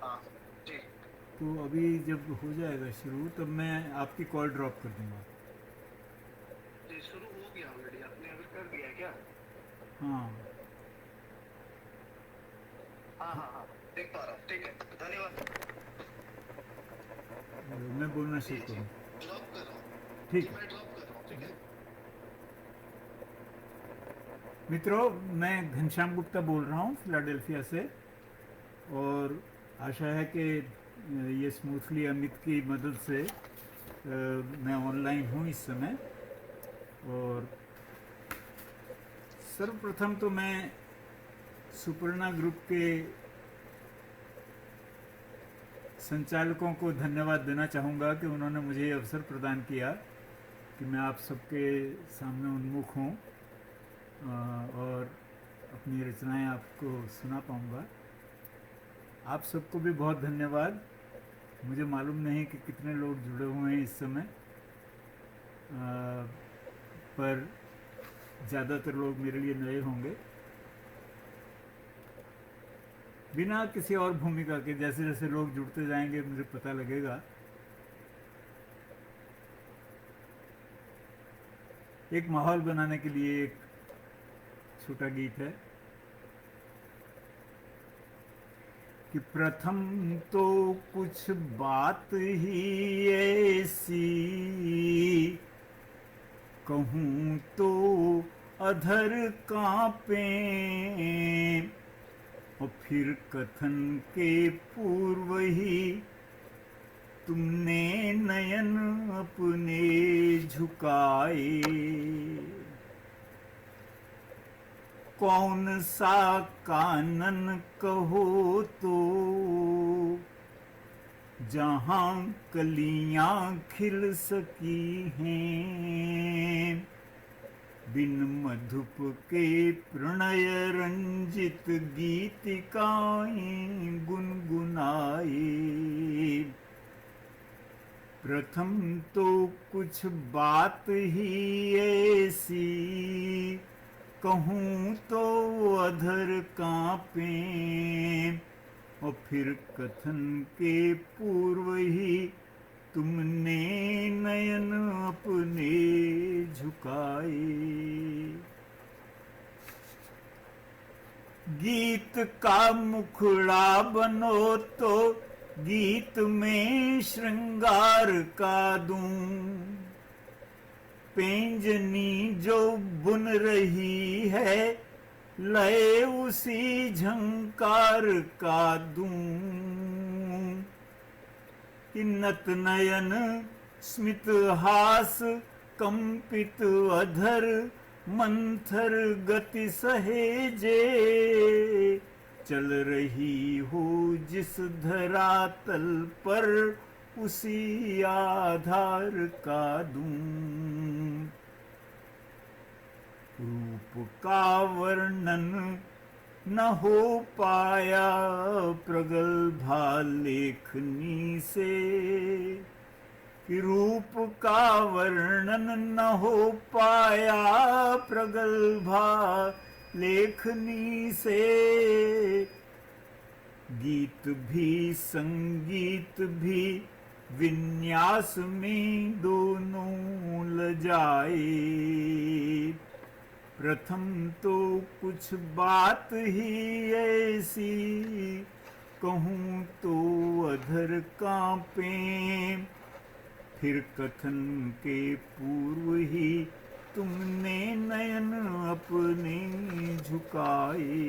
हाँ जी। तो अभी जब हो जाएगा शुरू तब मैं आपकी कॉल ड्रॉप कर दूंगा। जी शुरू हो गया ऑलरेडी, आपने अभी कर दिया है क्या? हाँ। हाँ हाँ हाँ, देख पा रहा हूँ, ठीक है, धन्यवाद। मैं बोलना जी शुरू जी, करूँ? ड्रॉप कर रहा हूँ। जी ठीक है। मैं ड्रॉप कर रहा हूँ, ठीक है। मित्रों, मैं घनश्याम गुप्ता बोल रहा हूँ फिलाडेल्फिया से। और आशा है कि ये स्मूथली अमित की मदद से मैं ऑनलाइन हूँ इस समय। और सर्वप्रथम तो मैं सुपर्णा ग्रुप के संचालकों को धन्यवाद देना चाहूँगा कि उन्होंने मुझे ये अवसर प्रदान किया कि मैं आप सबके सामने उन्मुख हूँ और अपनी रचनाएं आपको सुना पाऊँगा। आप सबको भी बहुत धन्यवाद। मुझे मालूम नहीं कि कितने लोग जुड़े हुए हैं इस समय, पर ज़्यादातर लोग मेरे लिए नए होंगे। बिना किसी और भूमिका के जैसे जैसे लोग जुड़ते जाएंगे मुझे पता लगेगा। एक माहौल बनाने के लिए एक छोटा गीत है कि प्रथम तो कुछ बात ही ऐसी कहूँ तो अधर कांपे, और फिर कथन के पूर्व ही तुमने नयन अपने झुकाए। कौन सा कानन कहो तो जहां कलियां खिल सकी हैं, बिन मधुप के प्रणय रंजित गीतिकाएं गुनगुनाए। प्रथम तो कुछ बात ही ऐसी कहूँ तो अधर कांपे, और फिर कथन के पूर्व ही तुमने नयन अपने झुकाए। गीत का मुखड़ा बनो तो गीत में श्रृंगार का दूं, पेंजनी जो बुन रही है लय उसी झंकार का दूं। कि नत नयन स्मित हास कंपित अधर मंथर गति सहेजे, चल रही हो जिस धरातल पर उसी आधार का दूं। रूप का वर्णन न हो पाया प्रगल्भा लेखनी से, कि रूप का वर्णन न हो पाया प्रगल्भा लेखनी से। गीत भी संगीत भी विन्यास में दोनों लजाए। प्रथम तो कुछ बात ही ऐसी कहूँ तो अधर कांपे, फिर कथन के पूर्व ही तुमने नयन अपने झुकाए।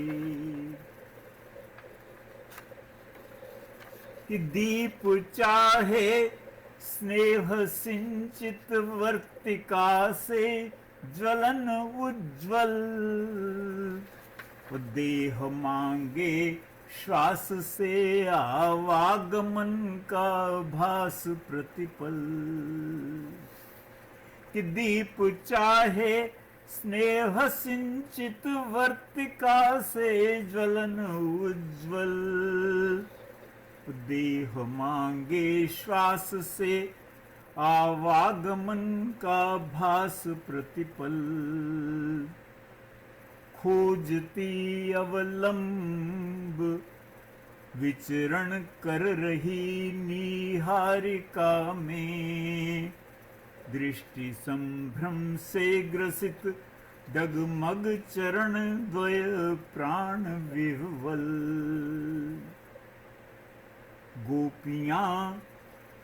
कि दीप चाहे स्नेह सिंचित वर्तिका से ज्वलन उज्ज्वल, देह मांगे श्वास से आवागमन का भास प्रतिपल। कि दीप चाहे स्नेह सिंचित वर्तिका से ज्वलन उज्ज्वल, देह मांगे श्वास से आवागमन का भास प्रतिपल। खोजती अवलंब विचरण कर रही निहारिका में, दृष्टि संभ्रम से ग्रसित डगमग चरण द्वय प्राण विह्वल। गोपियां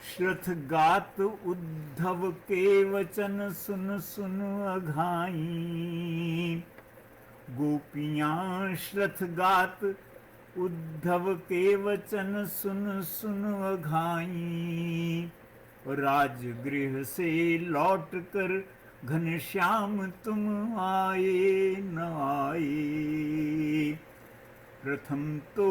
श्रथ गात उद्धव के वचन सुन सुन अघाई, गोपियां श्रथ गात उद्धव के वचन सुन सुन अघाई। राजगृह से लौट कर घनश्याम तुम आए न आए। प्रथम तो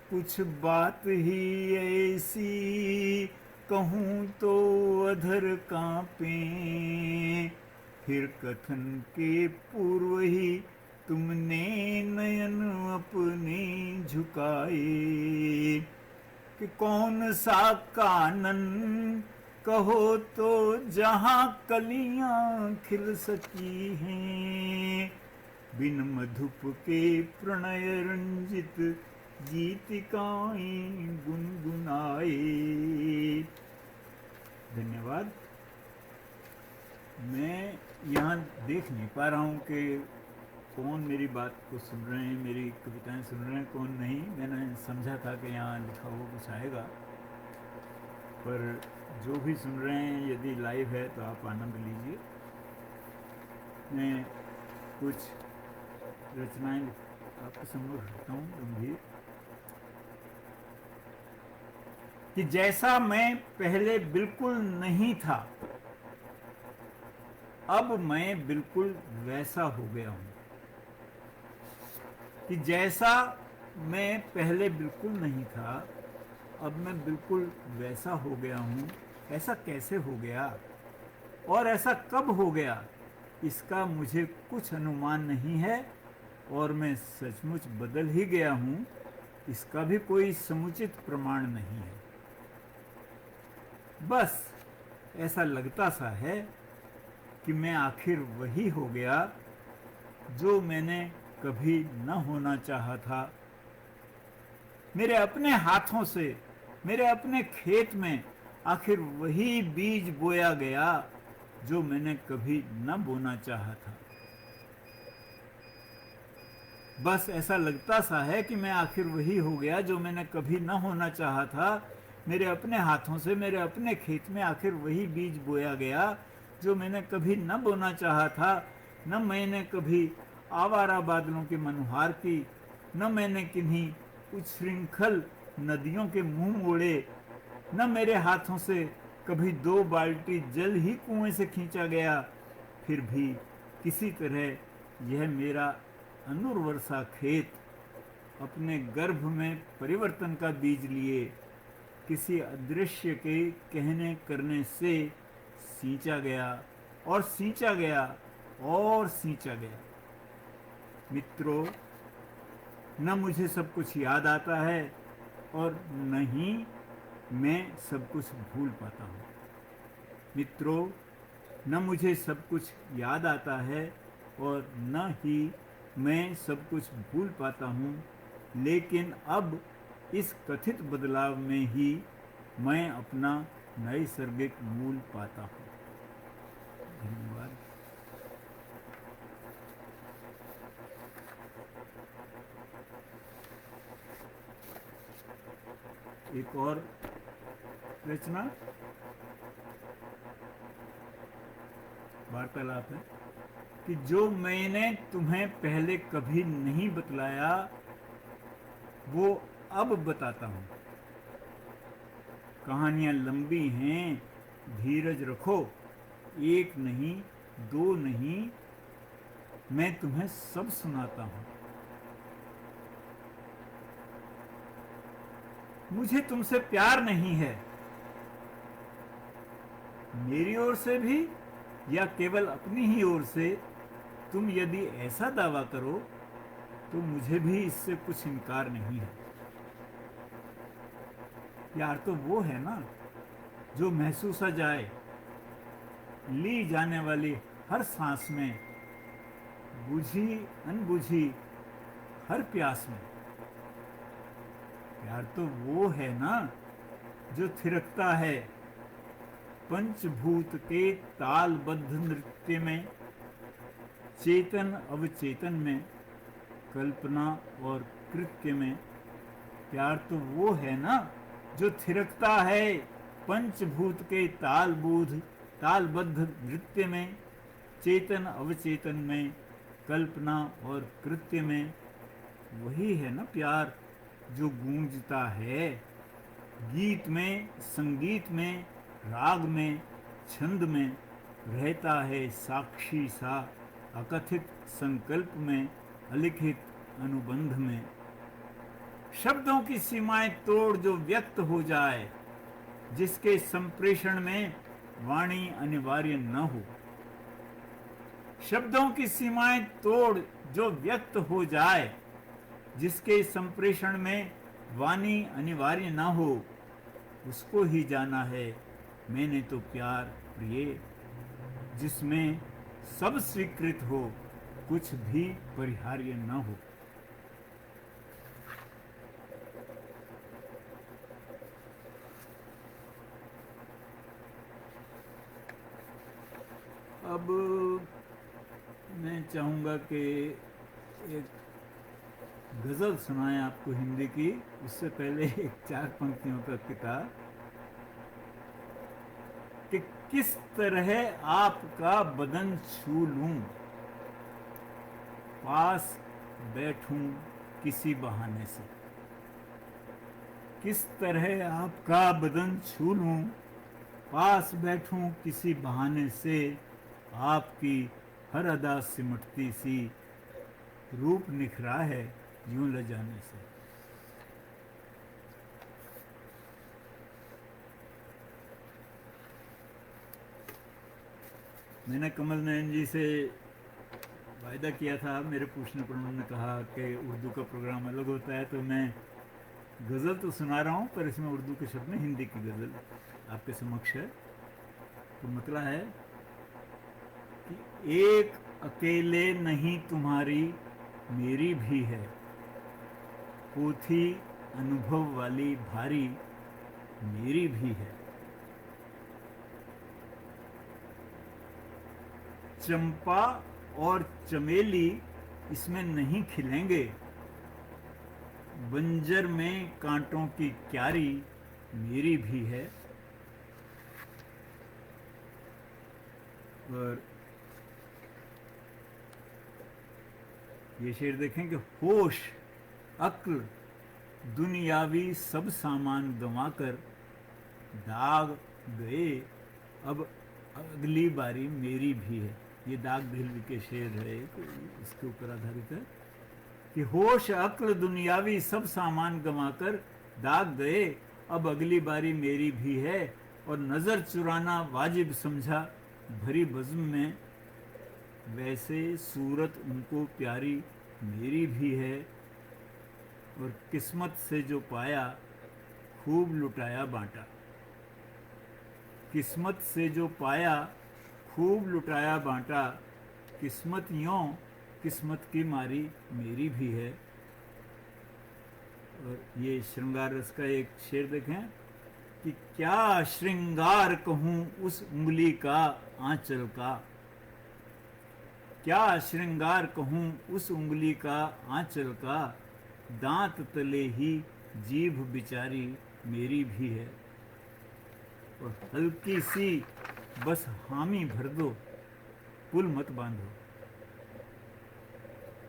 कुछ बात ही ऐसी कहूँ तो अधर कांपे, फिर कथन के पूर्व ही तुमने नयन अपने झुकाए। कि कौन सा कानन कहो तो जहाँ कलियां खिल सकी हैं, बिन मधुप के प्रणय रंजित गीतिकाएं गुनगुनाए। धन्यवाद। मैं यहाँ देख नहीं पा रहा हूँ कि कौन मेरी बात को सुन रहे हैं, मेरी कविताएं सुन रहे हैं, कौन नहीं। मैंने समझा था कि यहाँ लिखा हुआ कुछ आएगा, पर जो भी सुन रहे हैं यदि लाइव है तो आप आनंद लीजिए। मैं कुछ रचनाएं आपके सम्मुख रखता हूँ गंभीर। कि जैसा मैं पहले बिल्कुल नहीं था, अब मैं बिल्कुल वैसा हो गया हूँ। कि जैसा मैं पहले बिल्कुल नहीं था, अब मैं बिल्कुल वैसा हो गया हूँ। ऐसा कैसे हो गया और ऐसा कब हो गया, इसका मुझे कुछ अनुमान नहीं है, और मैं सचमुच बदल ही गया हूँ, इसका भी कोई समुचित प्रमाण नहीं है। बस ऐसा लगता सा है कि मैं आखिर वही हो गया जो मैंने कभी न होना चाहा था। मेरे अपने हाथों से, मेरे अपने खेत में आखिर वही बीज बोया गया जो मैंने कभी न बोना चाहा था। बस ऐसा लगता सा है कि मैं आखिर वही हो गया जो मैंने कभी न होना चाहा था। मेरे अपने हाथों से, मेरे अपने खेत में आखिर वही बीज बोया गया जो मैंने कभी न बोना चाहा था। न मैंने कभी आवारा बादलों के मनोहार की, न मैंने किन्हीं उच्छृंखल नदियों के मुंह मोड़े, न मेरे हाथों से कभी 2 बाल्टी जल ही कुएं से खींचा गया। फिर भी किसी तरह यह मेरा अनुर्वरसा खेत अपने गर्भ में परिवर्तन का बीज लिए किसी अदृश्य के कहने करने से सींचा गया और सींचा गया और सींचा गया। मित्रों, न मुझे सब कुछ याद आता है और न ही मैं सब कुछ भूल पाता हूँ। मित्रों, न मुझे सब कुछ याद आता है और न ही मैं सब कुछ भूल पाता हूँ, लेकिन अब इस कथित बदलाव में ही मैं अपना नैसर्गिक मूल पाता हूँ। धन्यवाद। एक और रचना वार्तालाप है कि जो मैंने तुम्हें पहले कभी नहीं बतलाया वो अब बताता हूँ। कहानियाँ लंबी हैं, धीरज रखो, 1 नहीं 2 नहीं, मैं तुम्हें सब सुनाता हूँ। मुझे तुमसे प्यार नहीं है, मेरी ओर से भी या केवल अपनी ही ओर से। तुम यदि ऐसा दावा करो तो मुझे भी इससे कुछ इनकार नहीं है। प्यार तो वो है ना जो महसूस आ जाए, ली जाने वाली हर सांस में, बुझी अनबुझी हर प्यास में। प्यार तो वो है ना जो थिरकता है पंचभूत के तालबद्ध नृत्य में, चेतन अवचेतन में, कल्पना और कृत्य में। प्यार तो वो है ना जो थिरकता है पंचभूत के तालबद्ध नृत्य में, चेतन अवचेतन में, कल्पना और कृत्य में। वही है ना प्यार जो गूंजता है गीत में, संगीत में, राग में, छंद में, रहता है साक्षी सा अकथित संकल्प में, अलिखित अनुबंध में। शब्दों की सीमाएं तोड़ जो व्यक्त हो जाए, जिसके संप्रेषण में वाणी अनिवार्य न हो। शब्दों की सीमाएं तोड़ जो व्यक्त हो जाए, जिसके संप्रेषण में वाणी अनिवार्य न हो, उसको ही जाना है मैंने तो प्यार प्रिय, जिसमें सब स्वीकृत हो, कुछ भी परिहार्य न हो। अब मैं चाहूँगा कि एक गज़ल सुनाएं आपको हिंदी की। उससे पहले एक 4 पंक्तियों का किताब कि किस तरह आपका बदन छू लूं, पास बैठूं किसी बहाने से। किस तरह आपका बदन छू लूं, पास बैठूं किसी बहाने से। आपकी हर अदा सिमटती सी, रूप निखरा है यूं ल जाने से। मैंने कमल नयन जी से वायदा किया था, मेरे पूछने पर उन्होंने कहा कि उर्दू का प्रोग्राम अलग होता है, तो मैं गज़ल तो सुना रहा हूँ पर इसमें उर्दू के शब्द में हिंदी की गज़ल आपके समक्ष है। तो मतलब है कि एक अकेले नहीं तुम्हारी मेरी भी है, पोथी अनुभव वाली भारी मेरी भी है। चंपा और चमेली इसमें नहीं खिलेंगे, बंजर में कांटों की क्यारी मेरी भी है। और ये शेर देखें कि होश अक्ल दुनियावी सब सामान गंवाकर दाग गए, अब अगली बारी मेरी भी है। ये दाग दिल्ली के शेर है, तो इसके ऊपर आधारित है कि होश अक्ल दुनियावी सब सामान गंवाकर दाग गए, अब अगली बारी मेरी भी है। और नज़र चुराना वाजिब समझा भरी बज़्म में, वैसे सूरत उनको प्यारी मेरी भी है। और किस्मत से जो पाया खूब लुटाया बांटा, किस्मत से जो पाया खूब लुटाया बांटा, किस्मत यों किस्मत की मारी मेरी भी है। और ये श्रृंगार रस का एक शेर देखें कि क्या श्रृंगार कहूँ उस उंगली का आंचल का, क्या श्रृंगार कहूँ उस उंगली का आंचल का, दांत तले ही जीभ बिचारी मेरी भी है। और हल्की सी बस हामी भर दो, पुल मत बांधो,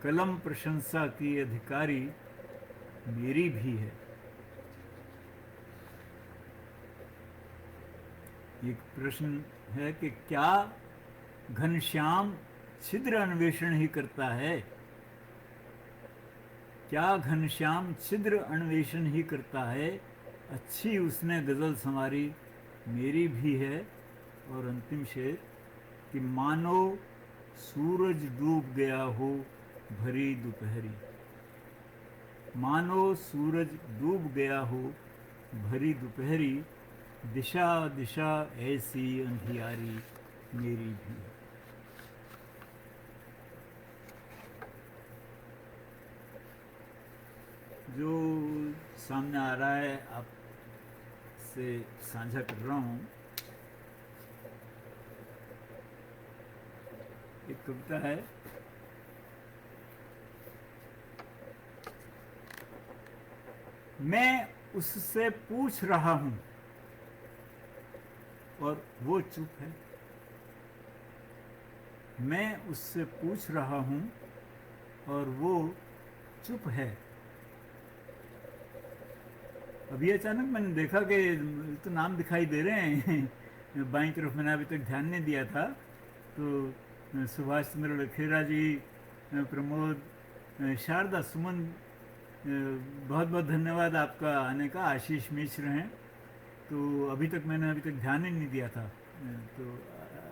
कलम प्रशंसा की अधिकारी मेरी भी है। एक प्रश्न है कि क्या घनश्याम छिद्र अन्वेषण ही करता है, क्या घनश्याम छिद्र अन्वेषण ही करता है, अच्छी उसने गज़ल संवारी मेरी भी है। और अंतिम शेर कि मानो सूरज डूब गया हो भरी दोपहरी, मानो सूरज डूब गया हो भरी दोपहरी, दिशा दिशा ऐसी अंधियारी मेरी भी है। जो सामने आ रहा है आपसे साझा कर रहा हूँ। एक कविता है, मैं उससे पूछ रहा हूँ और वो चुप है। मैं उससे पूछ रहा हूँ और वो चुप है। अभी अचानक मैंने देखा कि तो नाम दिखाई दे रहे हैं बाईं तरफ, मैंने अभी तक ध्यान नहीं दिया था। तो सुभाष चंद्र लखेरा जी, प्रमोद, शारदा, सुमन, बहुत बहुत धन्यवाद आपका आने का। आशीष मिश्र हैं। तो अभी तक ध्यान ही नहीं दिया था। तो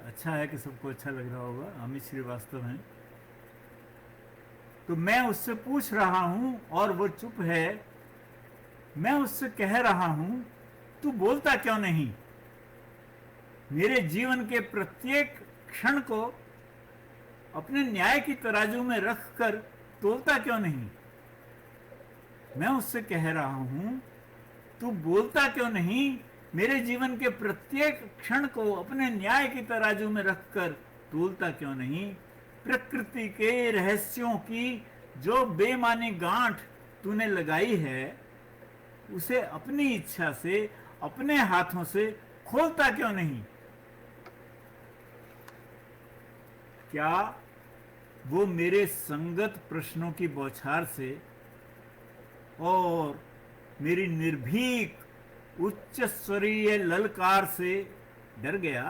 अच्छा है कि सबको अच्छा लग रहा होगा। अमित श्रीवास्तव हैं। तो मैं उससे पूछ रहा हूं और वो चुप है। मैं उससे कह रहा हूं, तू बोलता क्यों नहीं? मेरे जीवन के प्रत्येक क्षण को अपने न्याय की तराजू में रखकर तोलता क्यों नहीं? मैं उससे कह रहा हूं, तू बोलता क्यों नहीं? मेरे जीवन के प्रत्येक क्षण को अपने न्याय की तराजू में रखकर तोलता क्यों नहीं? प्रकृति के रहस्यों की जो बेमानी गांठ तूने लगाई है, उसे अपनी इच्छा से, अपने हाथों से खोलता क्यों नहीं? क्या वो मेरे संगत प्रश्नों की बौछार से और मेरी निर्भीक उच्च स्वरीय ललकार से डर गया?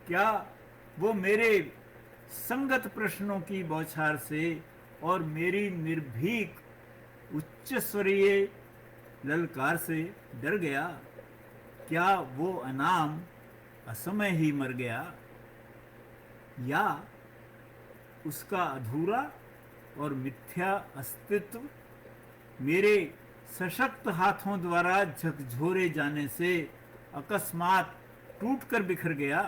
क्या वो मेरे संगत प्रश्नों की बौछार से और मेरी निर्भीक उच्च स्वरीय ललकार से डर गया? क्या वो अनाम असमय ही मर गया, या उसका अधूरा और मिथ्या अस्तित्व मेरे सशक्त हाथों द्वारा झकझोरे जाने से अकस्मात टूटकर बिखर गया?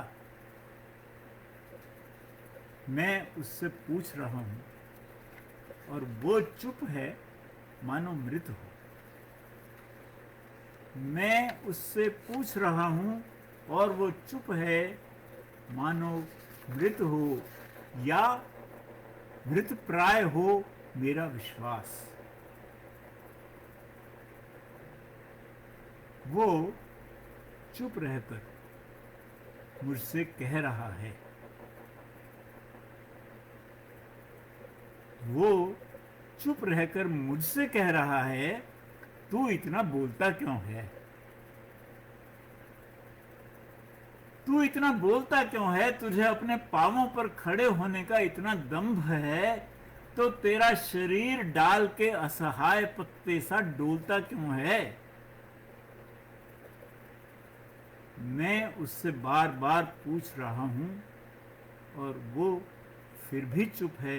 मैं उससे पूछ रहा हूं और वो चुप है, मानो मृत हो। मैं उससे पूछ रहा हूं और वो चुप है, मानो मृत हो, या मृत प्राय हो मेरा विश्वास। वो चुप रहकर मुझसे कह रहा है, वो चुप रहकर मुझसे कह रहा है, तू इतना बोलता क्यों है? तू इतना बोलता क्यों है? तुझे अपने पांवों पर खड़े होने का इतना दंभ है तो तेरा शरीर डाल के असहाय पत्ते सा डोलता क्यों है? मैं उससे बार बार पूछ रहा हूं और वो फिर भी चुप है,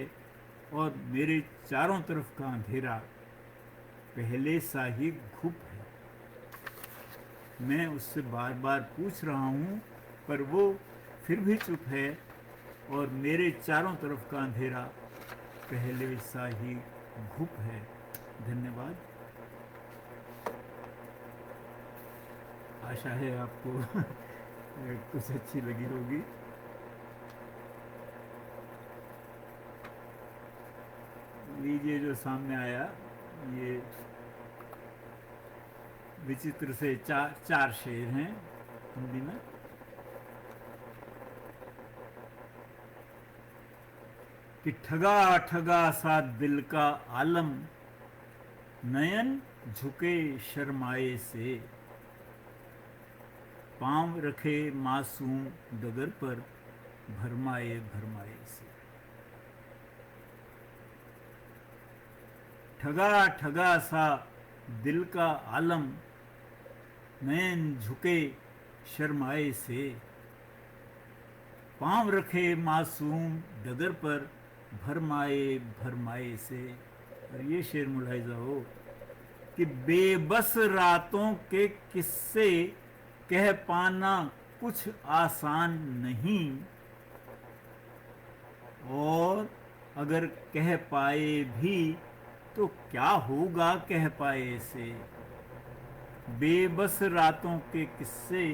और मेरे चारों तरफ का अंधेरा पहले सा ही घुप है। मैं उससे बार बार पूछ रहा हूं पर वो फिर भी चुप है, और मेरे चारों तरफ का अंधेरा पहले सा ही घुप है। धन्यवाद। आशा है आपको कुछ अच्छी लगी होगी। लीजिए, जो सामने आया ये विचित्र से चार शेर हैं हिंदी में। कि ठगा ठगा सा दिल का आलम, नयन झुके शर्माए से, पांव रखे मासूम डगर पर, भरमाए भरमाए से। ठगा ठगा सा दिल का आलम, नयन झुके शर्माए से, पांव रखे मासूम डगर पर, भरमाए भरमाए से। और ये शेर मुलाहिजा हो कि बेबस रातों के किस्से कह पाना कुछ आसान नहीं, और अगर कह पाए भी तो क्या होगा कह पाए से। बेबस रातों के किस्से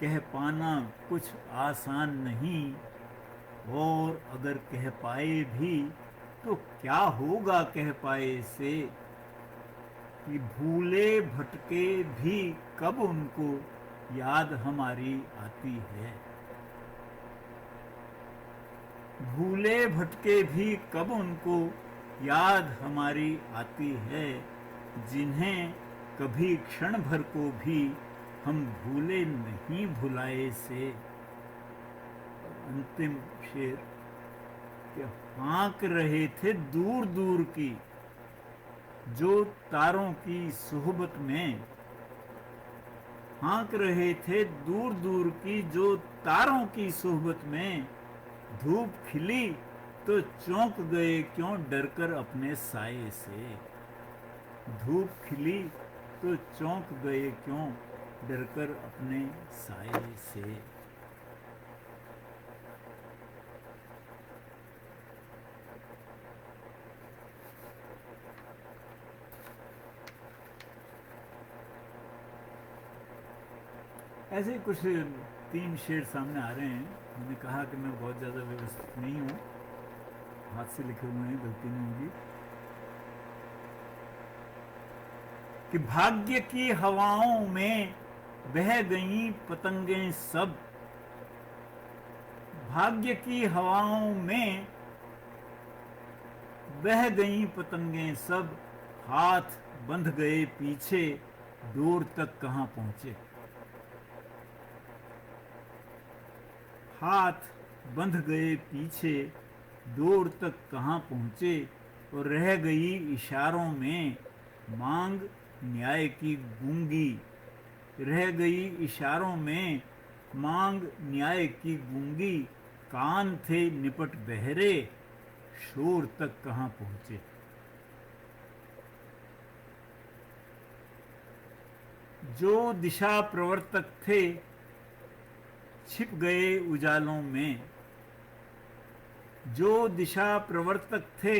कह पाना कुछ आसान नहीं, और अगर कह पाए भी तो क्या होगा कह पाए से। कि भूले भटके भी कब उनको याद हमारी आती है। भूले भटके भी कब उनको याद हमारी आती है, जिन्हें कभी क्षण भर को भी हम भूले नहीं भुलाए से। अंतिम शेर कि हाँक रहे थे दूर दूर की जो तारों की सोहबत में। हाँक रहे थे दूर दूर की जो तारों की सोहबत में। धूप खिली तो चौंक गए क्यों डरकर अपने साये से। धूप खिली तो चौंक गए क्यों डरकर अपने साये से। ऐसे कुछ 3 शेर सामने आ रहे हैं। मैंने कहा कि मैं बहुत ज़्यादा व्यवस्थित नहीं हूँ, हाथ से लिखे हुए हैं, गलती नहीं होगी। कि भाग्य की हवाओं में बह गई पतंगें सब। भाग्य की हवाओं में बह गई पतंगें सब। हाथ बंध गए पीछे दूर तक कहाँ पहुंचे। हाथ बंध गए पीछे दूर तक कहाँ पहुँचे, और रह गई इशारों में मांग न्याय की गूंगी। रह गई इशारों में मांग न्याय की गूंगी। कान थे निपट बहरे शोर तक कहाँ पहुँचे। जो दिशा प्रवर्तक थे छिप गए उजालों में। जो दिशा प्रवर्तक थे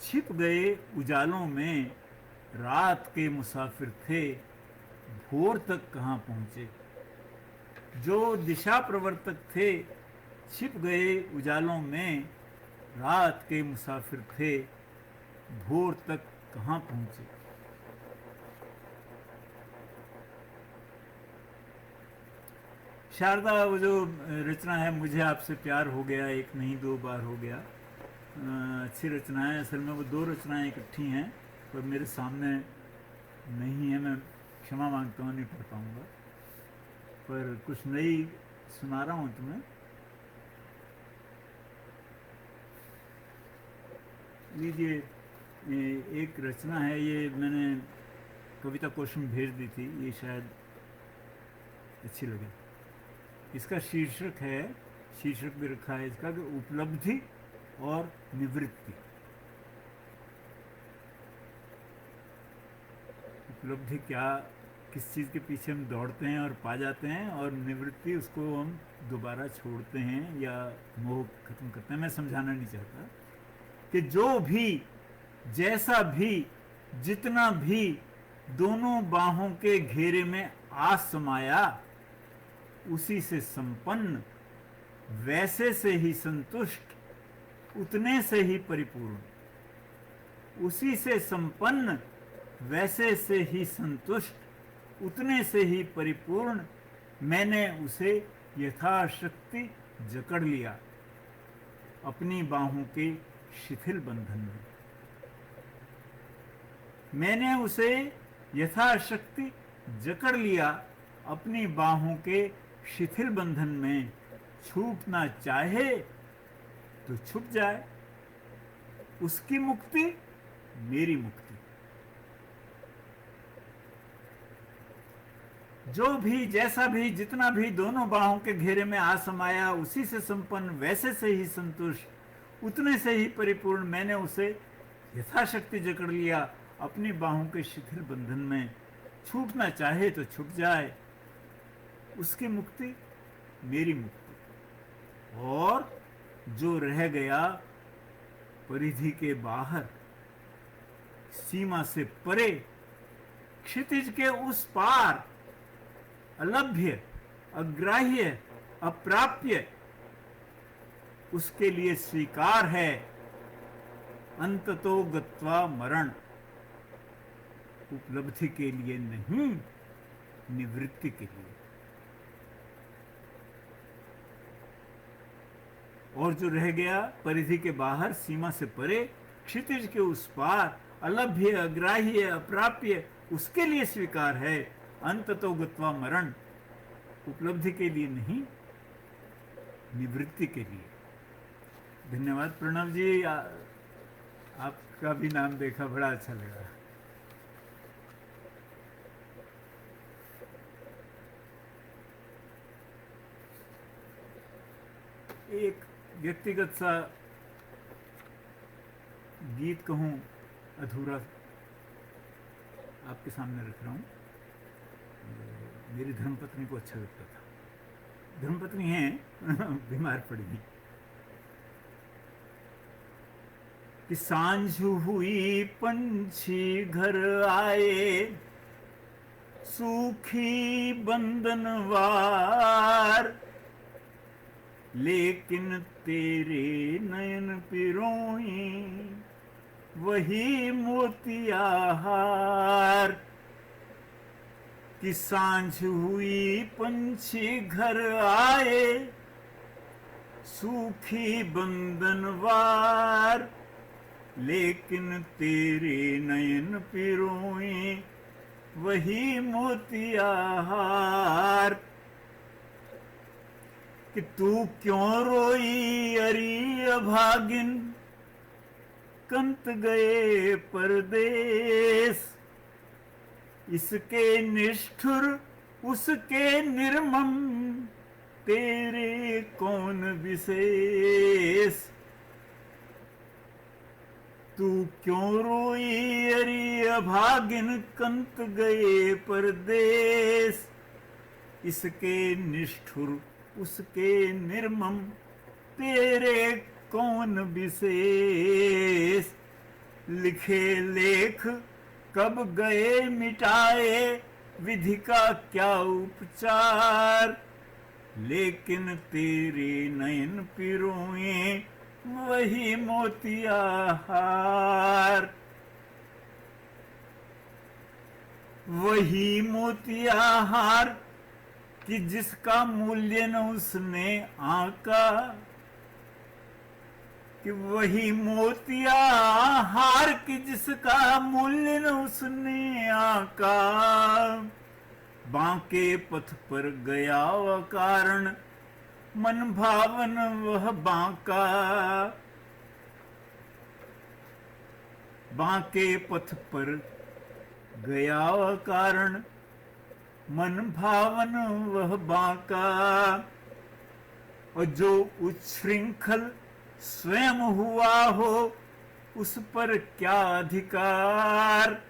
छिप गए उजालों में। रात के मुसाफिर थे भोर तक कहाँ पहुँचे। जो दिशा प्रवर्तक थे छिप गए उजालों में। रात के मुसाफिर थे भोर तक कहाँ पहुँचे। शारदा वो जो रचना है, मुझे आपसे प्यार हो गया, एक नहीं 2 बार हो गया, अच्छी रचना है। असल में वो 2 रचनाएं इकट्ठी हैं, पर मेरे सामने नहीं है, मैं क्षमा मांगता हूँ, नहीं पढ़ पाऊँगा, पर कुछ नई सुना रहा हूँ तुम्हें। लीजिए, एक रचना है, ये मैंने कविता कोश में भेज दी थी, ये शायद अच्छी लगे। इसका शीर्षक है, शीर्षक भी रखा है इसका कि उपलब्धि और निवृत्ति। उपलब्धि क्या, किस चीज़ के पीछे हम दौड़ते हैं और पा जाते हैं, और निवृत्ति उसको हम दोबारा छोड़ते हैं या मोह खत्म करते हैं। मैं समझाना नहीं चाहता कि जो भी, जैसा भी, जितना भी दोनों बाहों के घेरे में आ समाया, उसी से संपन्न, वैसे से ही संतुष्ट, उतने से ही परिपूर्ण। उसी से संपन्न, वैसे से ही संतुष्ट, उतने से ही परिपूर्ण। मैंने उसे यथाशक्ति जकड़ लिया अपनी बाहों के शिथिल बंधन में। मैंने उसे यथाशक्ति जकड़ लिया अपनी बाहों के शिथिल बंधन में। छूटना चाहे तो छुप जाए, उसकी मुक्ति मेरी मुक्ति। जो भी, जैसा भी, जितना भी दोनों बाहों के घेरे में आ समाया, उसी से संपन्न, वैसे से ही संतुष्ट, उतने से ही परिपूर्ण। मैंने उसे यथाशक्ति जकड़ लिया अपनी बाहों के शिथिल बंधन में। छूटना चाहे तो छूट जाए, उसकी मुक्ति मेरी मुक्ति। और जो रह गया परिधि के बाहर, सीमा से परे, क्षितिज के उस पार, अलभ्य, अग्राह्य, अप्राप्य, उसके लिए स्वीकार है, अंततो गत्वा मरण, उपलब्धि के लिए नहीं, निवृत्ति के लिए। और जो रह गया परिधि के बाहर, सीमा से परे, क्षितिज के उस पार, अलभ्य, अग्राह्य, अप्राप्य, उसके लिए स्वीकार है, अंततो गत्वा मरण, उपलब्धि के लिए नहीं, निवृत्ति के लिए। धन्यवाद प्रणव जी, आपका भी नाम देखा, बड़ा अच्छा लगा। एक व्यक्तिगत सा गीत कहूं, अधूरा, आपके सामने रख रहा हूं। मेरी धर्मपत्नी को अच्छा लगता था। धर्मपत्नी है बीमार पड़ी थी कि सांझ हुई पंछी घर आए, सूखी बंधनवार, लेकिन तेरे नयन पिरोई वही मोतियाहार। कि सांझ हुई पंछी घर आए, सूखी बंधनवार, लेकिन तेरे नयन पिरोई वही मोतियाहार। कि तू क्यों रोई अरी अभागिन, कंत गए परदेस, इसके निष्ठुर उसके निर्मम, तेरे कौन विशेष। तू क्यों रोई अरी अभागिन, कंत गए परदेस, इसके निष्ठुर उसके निर्मम, तेरे कौन विशेष। लिखे लेख कब गए मिटाए, विधि का क्या उपचार, लेकिन तेरे नयन पिरोए वही मोतियाहार। वही मोतियाहार कि जिसका मूल्य न उसने आका। कि वही मोतियाहार कि जिसका मूल्य न उसने आका। बांके पथ पर गया वह कारण, मन भावन वह बांका। बांके पथ पर गया वह कारण, मन भावन वह बांका। और जो उच्छृंखल स्वयं हुआ हो, उस पर क्या अधिकार।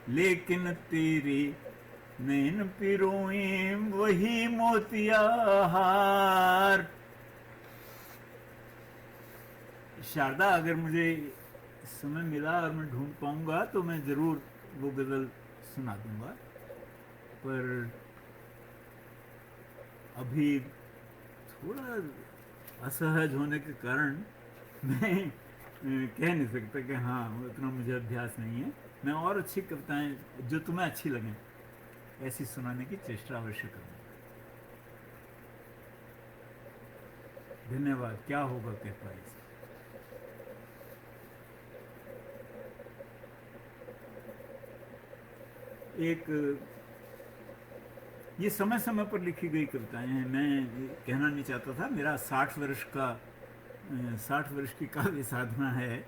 लेकिन तेरी नैन पिरोए वही मोतियाहार। शारदा, अगर मुझे समय मिला और मैं ढूंढ पाऊंगा तो मैं जरूर वो गजल सुना दूंगा, पर अभी थोड़ा असहज होने के कारण मैं कह नहीं सकता कि हाँ उतना मुझे अभ्यास नहीं है। मैं और अच्छी कविताएं जो तुम्हें अच्छी लगें ऐसी सुनाने की चेष्टा अवश्य करूँगा। धन्यवाद। क्या होगा कह पाए। एक ये समय समय पर लिखी गई कविताएं हैं। मैं कहना नहीं चाहता था, मेरा 60 वर्ष की काव्य साधना है।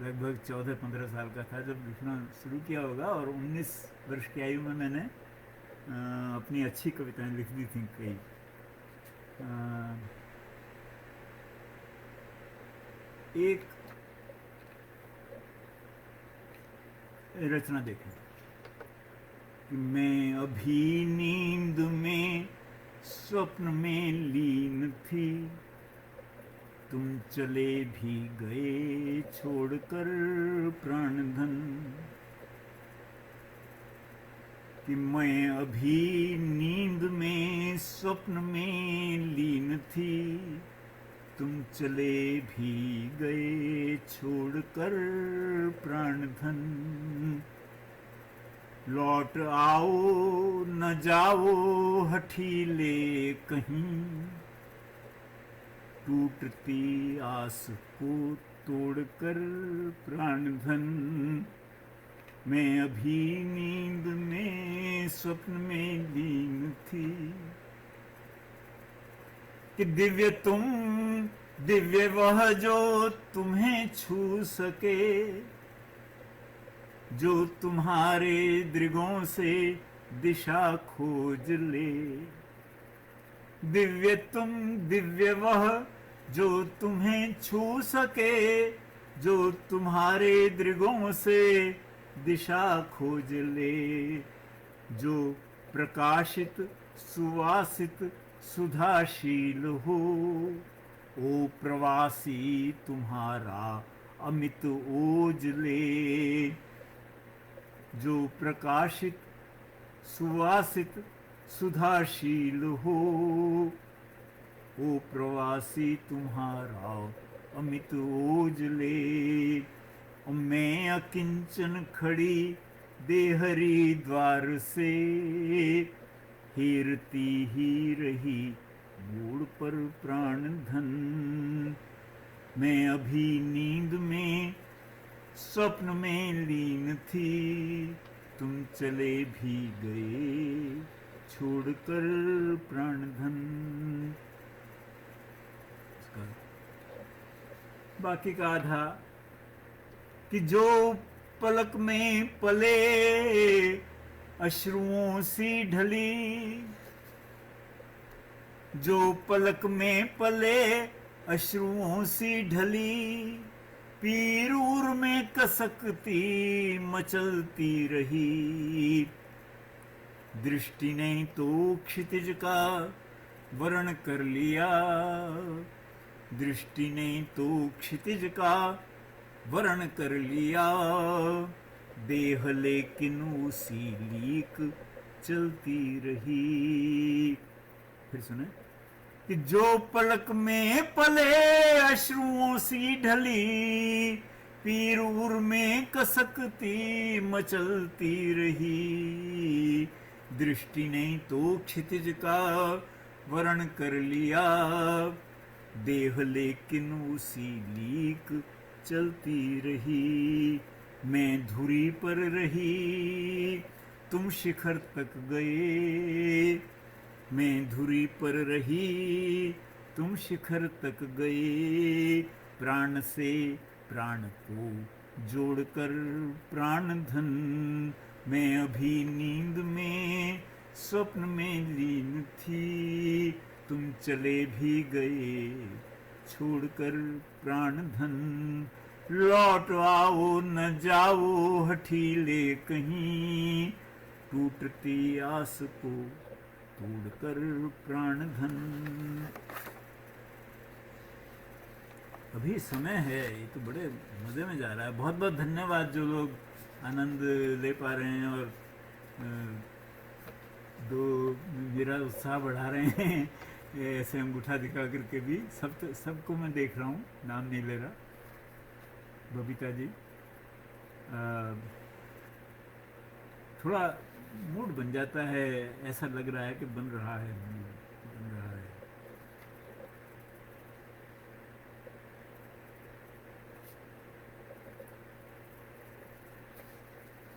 लगभग 14-15 साल का था जब लिखना शुरू किया होगा, और 19 वर्ष की आयु में मैंने अपनी अच्छी कविताएं लिख दी थी कई। एक रचना देखें कि मैं अभी नींद में स्वप्न में लीन थी, तुम चले भी गए छोड़कर प्राण धन, कि मैं अभी नींद में स्वप्न में लीन थी, तुम चले भी गए छोड़कर प्राण धन। लौट आओ न जाओ हठीले कहीं, टूटती आस को तोड़कर प्राण धन। मैं अभी नींद में स्वप्न में लीन थी, कि दिव्य तुम दिव्य वह जो तुम्हें छू सके, जो तुम्हारे दृगों से दिशा खोज ले। दिव्य तुम दिव्य वह जो तुम्हें छू सके, जो तुम्हारे दृगों से दिशा खोज ले। जो प्रकाशित सुवासित सुधाशील हो, ओ प्रवासी तुम्हारा अमित ओज ले। जो प्रकाशित सुवासित सुधाशील हो, ओ प्रवासी तुम्हारा अमित ओज ले। मैं अकिंचन खड़ी देहरी द्वार से, हेरती ही रही मोड़ पर प्राण धन। मैं अभी नींद में स्वप्न में लीन थी, तुम चले भी गए छोड़कर प्राण धन। बाकी का आधा, कि जो पलक में पले अश्रुओं सी ढली, जो पलक में पले अश्रुओं सी ढली, पीर उर में कसकती मचलती रही। दृष्टि ने तो क्षितिज का वर्ण कर लिया, दृष्टि ने तो क्षितिज का वर्ण कर लिया। देह लेकिन उसी लीक चलती रही। फिर सुने, कि जो पलक में पले अश्रुओं सी ढली, पीर उर में कसकती मचलती रही। दृष्टि ने तो क्षितिज का वर्ण कर लिया, देह लेकिन उसी लीक चलती रही। मैं धुरी पर रही, तुम शिखर तक गए। मैं धुरी पर रही, तुम शिखर तक गए। प्राण से प्राण को जोड़कर प्राण धन। मैं अभी नींद में स्वप्न में लीन थी, तुम चले भी गए छोड़कर प्राण धन। लौट आओ न जाओ हठीले कहीं, टूटती आस को तोड़कर प्राण धन। अभी समय है, ये तो बड़े मजे में जा रहा है। बहुत बहुत धन्यवाद जो लोग आनंद ले पा रहे हैं और दो मेरा उत्साह बढ़ा रहे हैं ऐसे अंगूठा दिखा करके भी। सबको मैं देख रहा हूँ, नाम नहीं ले रहा। बबीता जी, थोड़ा मूड बन जाता है, ऐसा लग रहा है कि बन रहा है, बन रहा है।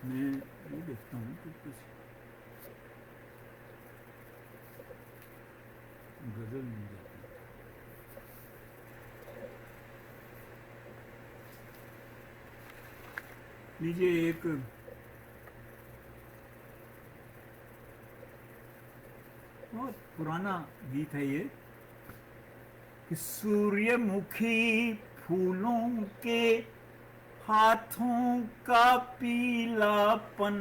मैं ये देखता हूँ कि कुछ गजल मिल जाती है। लीजिए, एक बहुत पुराना गीत है ये, कि सूर्यमुखी फूलों के हाथों का पीलापन,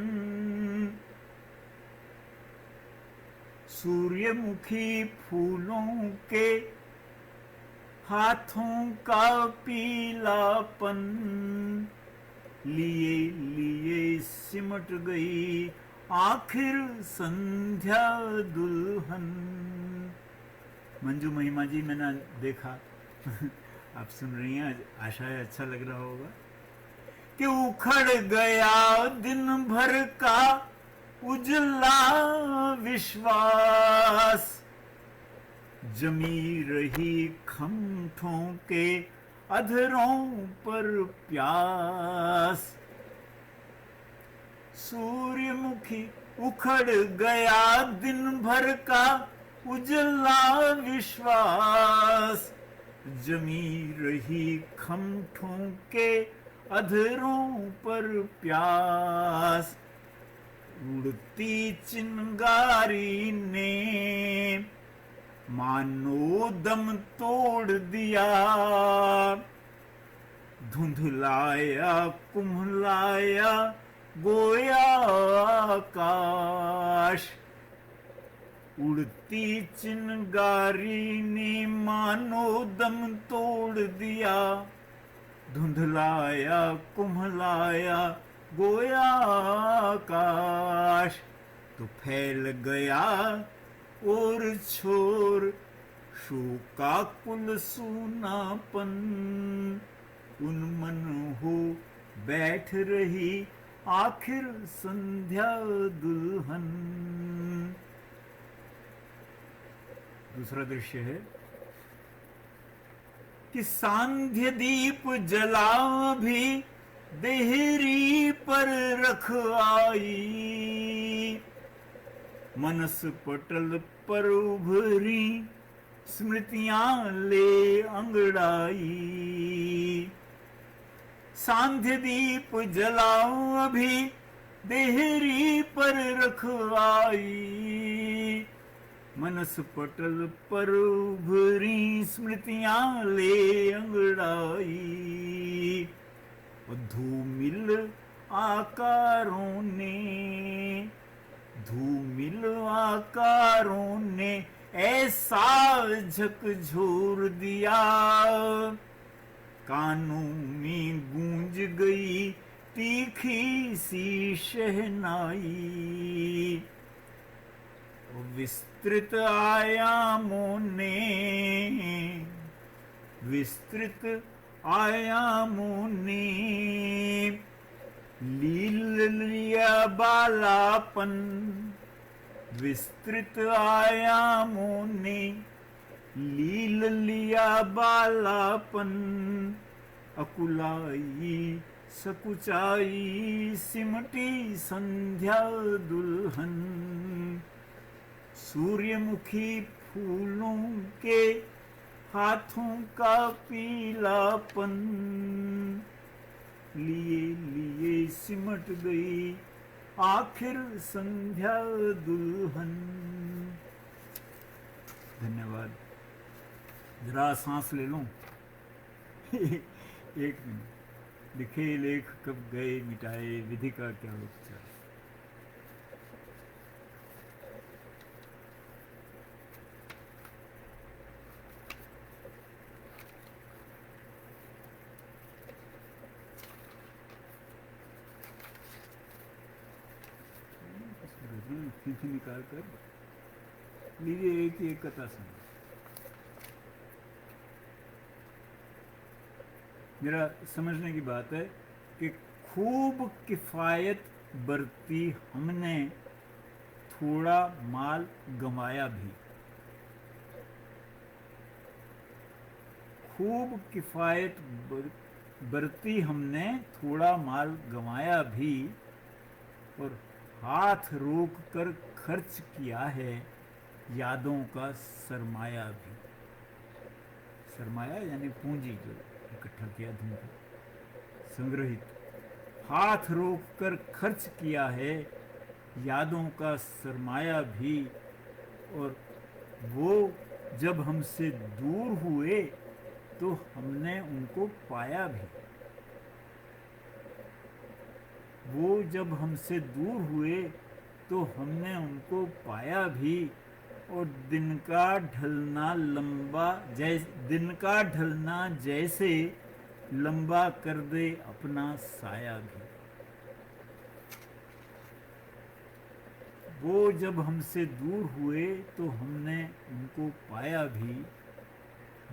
सूर्यमुखी फूलों के हाथों का पीलापन लिए लिए सिमट गई आखिर संध्या दुल्हन। मंजू महिमा जी, मैंने देखा आप सुन रही हैं, आशा है अच्छा लग रहा होगा कि उखड़ गया दिन भर का उजला विश्वास, जमी रही खमठों के अधरों पर प्यास। सूर्यमुखी उखड़ गया दिन भर का उजला विश्वास, जमी रही खमठों के अधरों पर प्यास। उड़ती चिंगारी ने मानो दम तोड़ दिया, धुंधलाया कुम्हलाया गोया आकाश। उड़ती चिंगारी ने मानो दम तोड़ दिया, धुंधलाया कुम्हलाया गोया आकाश। तो फैल गया और छोर शोकाकुल सूनापन, उन्मन हो बैठ रही आखिर संध्या दुल्हन। दूसरा दृश्य है कि सांध्य दीप जला भी देहरी पर रख आई, मनस पटल पर उभरी स्मृतियां ले अंगड़ाई। सांध्य दीप जलाओ अभी देहरी पर रख आई, मनस पटल पर उभरी स्मृतियां ले अंगड़ाई। धूमिल आकारों ने, धूमिल आकारों ने ऐसा झकझोर दिया, कानों में गूंज गई तीखी सी शहनाई। विस्तृत आयामों ने, विस्तृत आयामों ने लील लिया बालापन, विस्तृत आयामों ने लील लिया बालापन। अकुलाई सकुचाई सिमटी संध्या दुल्हन, सूर्यमुखी फूलों के हाथों का पीलापन लिए लिए सिमट गई आखिर संध्या दुल्हन। धन्यवाद। जरा सांस ले लूं। एक मिनट। लिखे लेख कब गए मिटाए, विधि का क्या उपचार। फिर निकाल कर लीजिए, एक एक कथा सुनो। मेरा समझने की बात है कि खूब किफायत बरती हमने, थोड़ा माल गंवाया भी। खूब किफायत बरती हमने, थोड़ा माल गंवाया भी, और हाथ रोक कर खर्च किया है यादों का सरमाया भी। सरमाया यानी पूंजी जो इकट्ठा किया, धन संग्रहित। हाथ रोक कर खर्च किया है यादों का सरमाया भी, और वो जब हमसे दूर हुए तो हमने उनको पाया भी। वो जब हमसे दूर हुए तो हमने उनको पाया भी, और दिन का ढलना लंबा दिन का ढलना जैसे लंबा कर दे अपना साया भी। वो जब हमसे दूर हुए तो हमने उनको पाया भी,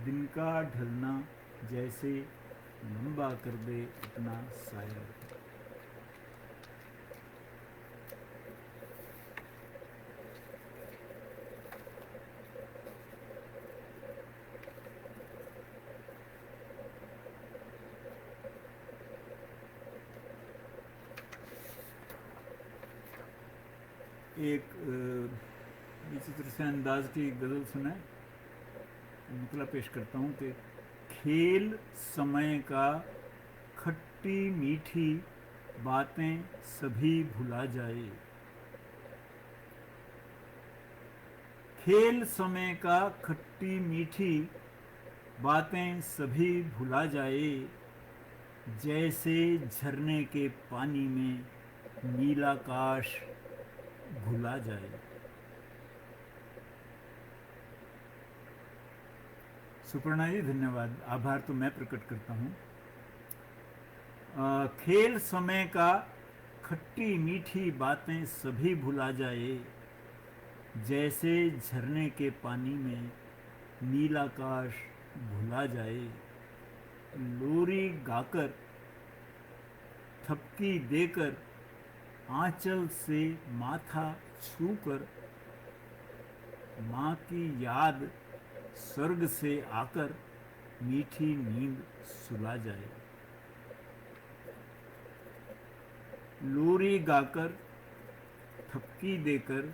दिन का ढलना जैसे लंबा कर दे अपना साया भी। एक विचित्र से अंदाज की गज़ल सुने, मतलब पेश करता हूँ कि खेल समय का खट्टी मीठी बातें सभी भुला जाए। खेल समय का खट्टी मीठी बातें सभी भुला जाए, जैसे झरने के पानी में नीलाकाश भुला जाए। सुपर्णा जी धन्यवाद, आभार तो मैं प्रकट करता हूँ। खेल समय का खट्टी मीठी बातें सभी भुला जाए, जैसे झरने के पानी में नीलाकाश भुला जाए। लोरी गाकर थपकी देकर आंचल से माथा छूकर, माँ की याद स्वर्ग से आकर मीठी नींद सुला जाए। लोरी गाकर थपकी देकर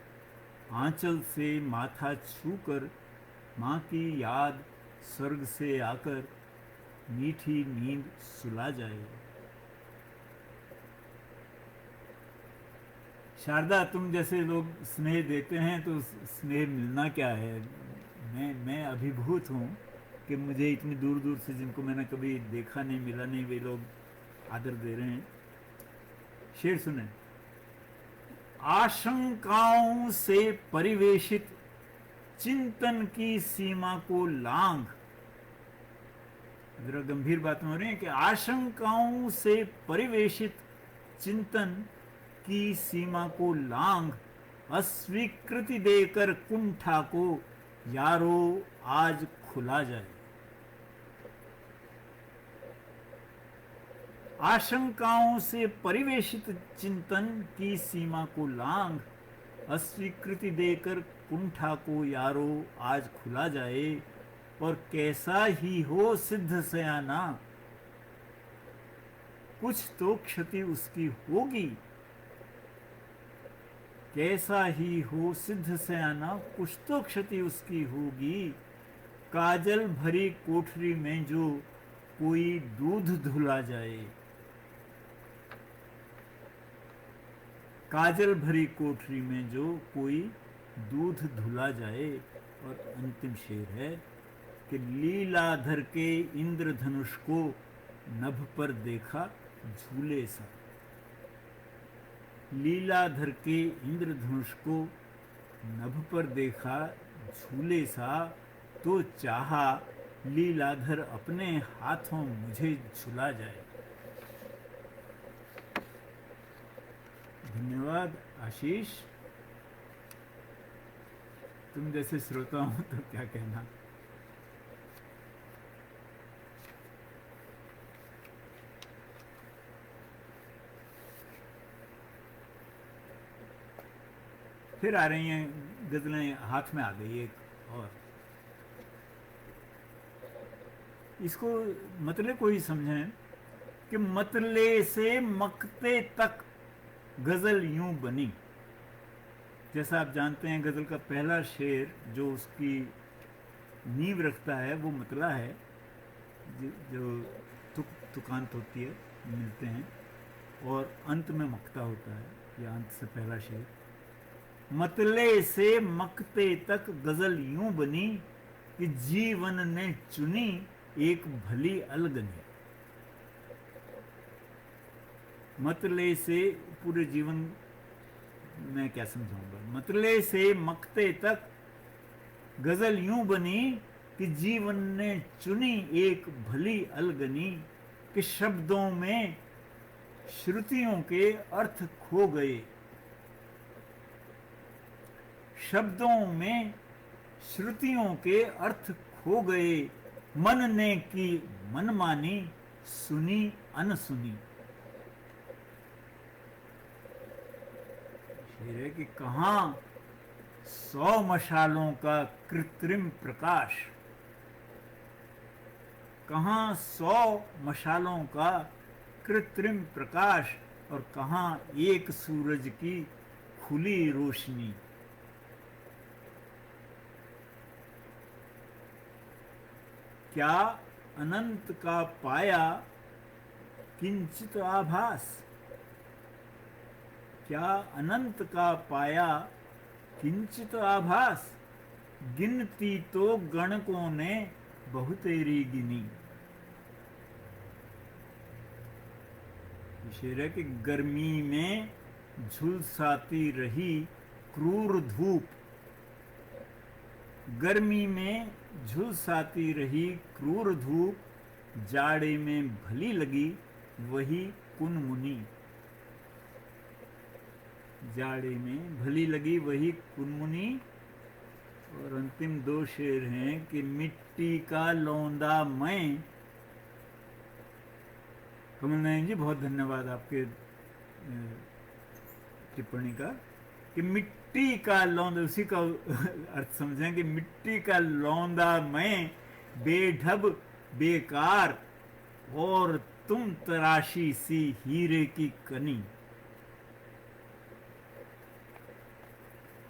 आंचल से माथा छूकर, माँ की याद स्वर्ग से आकर मीठी नींद सुला जाए। शारदा, तुम जैसे लोग स्नेह देते हैं तो स्नेह मिलना क्या है। मैं अभिभूत हूँ कि मुझे इतनी दूर दूर से, जिनको मैंने कभी देखा नहीं मिला नहीं, वे लोग आदर दे रहे हैं। शेर सुने। आशंकाओं से परिवेशित चिंतन की सीमा को लांघ, जरा गंभीर बातें हो रही हैं कि आशंकाओं से परिवेशित चिंतन की सीमा को लांघ, अस्वीकृति देकर कुंठा को यारो आज खुला जाए। आशंकाओं से परिवेशित चिंतन की सीमा को लांघ, अस्वीकृति देकर कुंठा को यारो आज खुला जाए। और कैसा ही हो सिद्ध सयाना, कुछ तो क्षति उसकी होगी। कैसा ही हो सिद्ध सयाना, कुछ तो क्षति उसकी होगी। काजल भरी कोठरी में जो कोई दूध धुला जाए। काजल भरी कोठरी में जो कोई दूध धुला जाए। और अंतिम शेर है कि लीलाधर के इंद्रधनुष को नभ पर देखा झूले सा। लीलाधर के इंद्रधनुष को नभ पर देखा झूले सा, तो चाहा लीलाधर अपने हाथों मुझे झुला जाए। धन्यवाद आशीष, तुम जैसे श्रोता हो तो क्या कहना। फिर आ रही हैं गजलें, हाथ में आ गई एक और। इसको मतले को ही समझें कि मतले से मकते तक गजल यूं बनी। जैसा आप जानते हैं गजल का पहला शेर जो उसकी नींव रखता है वो मतला है, जो तुकांत होती है, मिलते हैं, और अंत में मकता होता है। या अंत से पहला शेर। मतले से मकते तक गजल यूं बनी कि जीवन ने चुनी एक भली अलगनी। मतले से पूरे जीवन में क्या समझाऊंगा। मतले से मकते तक गजल यूं बनी कि जीवन ने चुनी एक भली अलगनी, कि शब्दों में श्रुतियों के अर्थ खो गए, शब्दों में श्रुतियों के अर्थ खो गए, मन ने की मनमानी, सुनी अनसुनी। शेर है कि कहां 100 मशालों का कृत्रिम प्रकाश, कहां 100 मशालों का कृत्रिम प्रकाश, और कहां एक सूरज की खुली रोशनी। क्या अनंत का पाया किंचित आभास, क्या अनंत का पाया किंचित आभास, गिनती तो गणकों ने बहुतेरी गिनी। शेर है कि गर्मी में झुलसाती रही क्रूर धूप, गर्मी में झुलसाती रही क्रूर धूप, जाड़े में भली लगी वही कुनमुनी, जाड़े में भली लगी वही कुनमुनी। और अंतिम 2 शेर हैं कि मिट्टी का लौंदा मैं, कमल नयन जी बहुत धन्यवाद आपके टिप्पणी का, कि मिट्टी का लौंदा, उसी का अर्थ समझें कि मिट्टी का लौंदा मैं, बेढब बेकार, और तुम तराशी सी हीरे की कनी।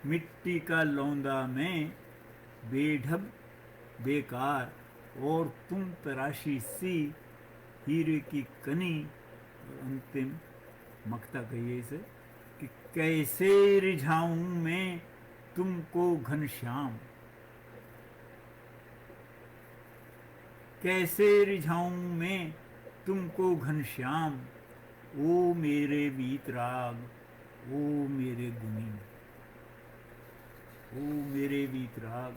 मिट्टी का लौंदा मैं, बेढब बेकार, और तुम तराशी सी हीरे की कनी। और अंतिम मक्ता कहिए इसे कि कैसे रिझाऊं मैं तुमको घनश्याम, कैसे रिझाऊं मैं तुमको घनश्याम, ओ मेरे वीतराग, ओ मेरे गुनी, ओ मेरे वीतराग,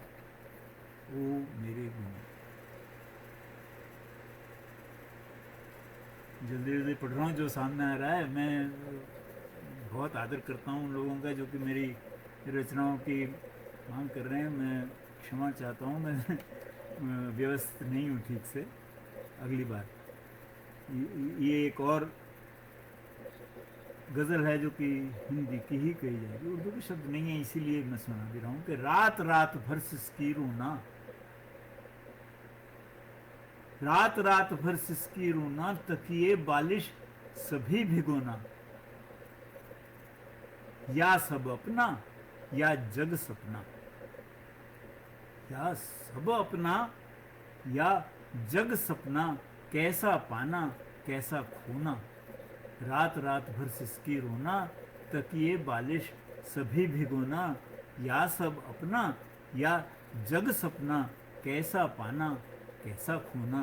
ओ मेरे गुनी। जल्दी जल्दी पढ़ रहा हूँ, जो सामने आ रहा है। मैं बहुत आदर करता हूँ उन लोगों का जो कि मेरी रचनाओं की मांग कर रहे हैं। मैं क्षमा चाहता हूँ, मैं व्यवस्थित नहीं हूँ ठीक से। अगली बार ये एक और गज़ल है जो कि हिंदी की ही कही जाएगी, उर्दू के शब्द नहीं है, इसीलिए मैं सुना दे रहा हूँ कि रात रात भर सिसकी रोना, रात रात भर सिसकी रोना, तकिए बालिश सभी भिगोना, या सब अपना या जग सपना, या सब अपना या जग सपना, कैसा पाना कैसा खोना, रात रात भर सिसकी रोना, तकिए बालिश सभी भिगोना, या सब अपना या जग सपना, कैसा पाना कैसा खोना,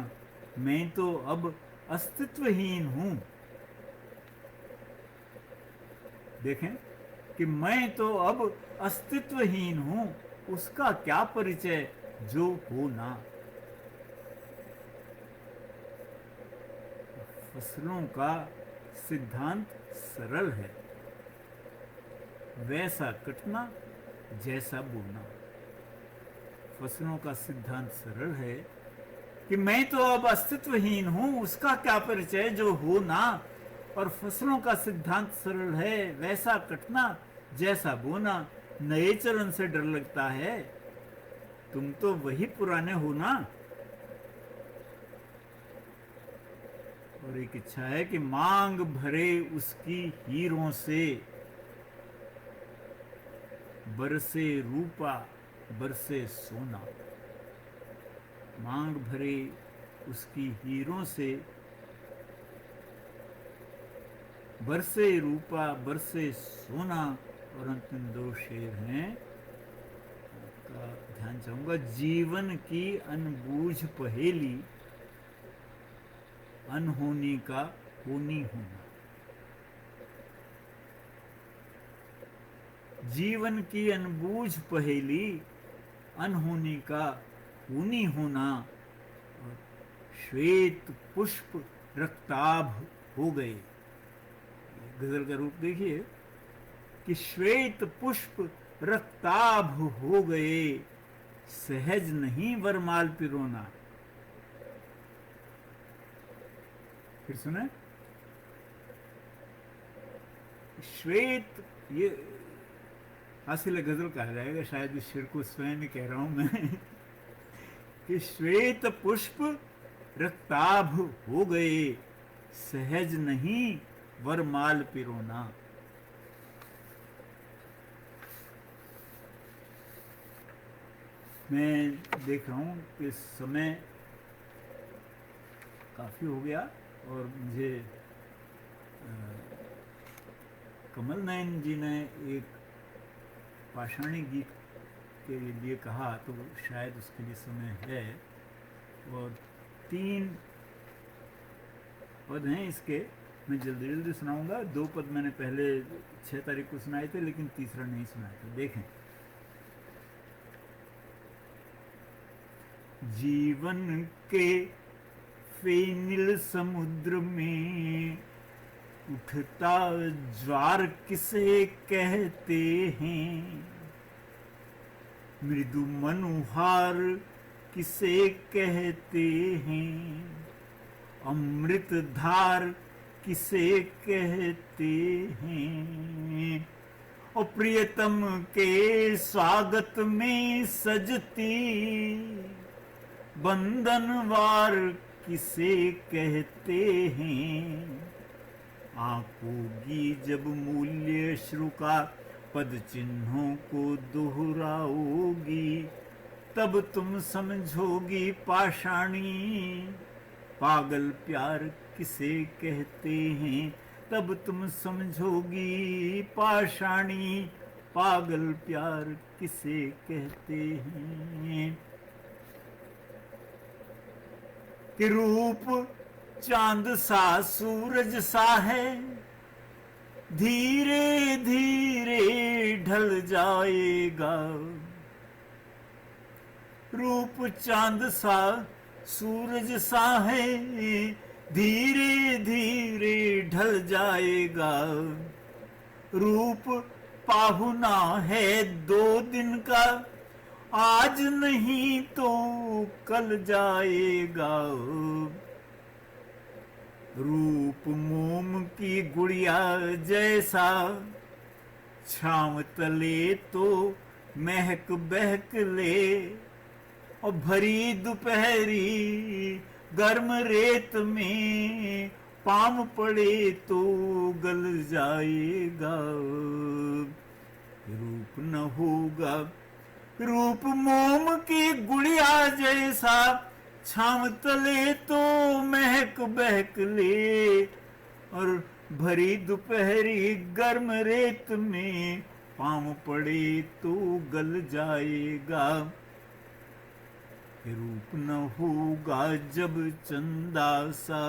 मैं तो अब अस्तित्वहीन हूं। देखें कि मैं तो अब अस्तित्वहीन हूं, उसका क्या परिचय जो हो ना। फसलों का सिद्धांत सरल है, वैसा कटना जैसा बोना। फसलों का सिद्धांत सरल है कि मैं तो अब अस्तित्वहीन हूं, उसका क्या परिचय जो हो ना। और फसलों का सिद्धांत सरल है, वैसा कटना जैसा बोना। नए चरण से डर लगता है, तुम तो वही पुराने हो ना। और एक इच्छा है कि मांग भरे उसकी हीरों से, बरसे रूपा बरसे सोना। मांग भरे उसकी हीरों से, बरसे रूपा बरसे सोना। और अंतिम 2 शेर हैं का ध्यान चाहूंगा। जीवन की अनबूझ पहेली, अनहोनी का होनी होना। जीवन की अनबूझ पहेली, अनहोनी का ऊनी होना, और श्वेत पुष्प रक्ताभ हो गए। गजल का रूप देखिए कि श्वेत पुष्प रक्ताभ हो गए, सहज नहीं वरमाल पिरोना। फिर सुने, श्वेत, ये हासिल गजल कहा जाएगा, शायद इस शेर को स्वयं ही कह रहा हूं मैं कि श्वेत पुष्प रक्ताभ हो गए, सहज नहीं वरमाल पिरोना। मैं देख रहा हूं कि समय काफी हो गया, और मुझे कमल नयन जी ने एक पाषाणी गीत के लिए कहा, तो शायद उसके लिए समय है। और 3 पद हैं इसके, मैं जल्दी जल्दी सुनाऊंगा। 2 पद मैंने पहले 6 तारीख को सुनाए थे, लेकिन तीसरा नहीं सुनाया था। देखें, जीवन के फेनिल समुद्र में उठता ज्वार किसे कहते हैं, मृदु मनुहार किसे कहते हैं, अमृत धार किसे कहते हैं, और प्रियतम के स्वागत में सजती बंधनवार किसे कहते हैं, आंकोगी जब मूल्य श्रु का पद चिन्हों को दोहराओगी, तब तुम समझोगी पाषाणी पागल प्यार किसे कहते हैं, तब तुम समझोगी पाषाणी पागल प्यार किसे कहते हैं। कि रूप चांद सा सूरज सा है, धीरे धीरे ढल जाएगा, रूप चांद सा सूरज सा है, धीरे धीरे ढल जाएगा, रूप पाहुना है 2 दिन का, आज नहीं तो कल जाएगा, रूप मोम की गुड़िया जैसा, छांव तले तो महक बहक ले, और भरी दोपहरी गर्म रेत में पाम पड़े तो गल जाएगा, रूप न होगा रूप मोम की गुड़िया जैसा, छांव तले तो महक बहक ले, और भरी दोपहरी गर्म रेत में पांव पड़े तो गल जाएगा, रूप न होगा जब चंदा सा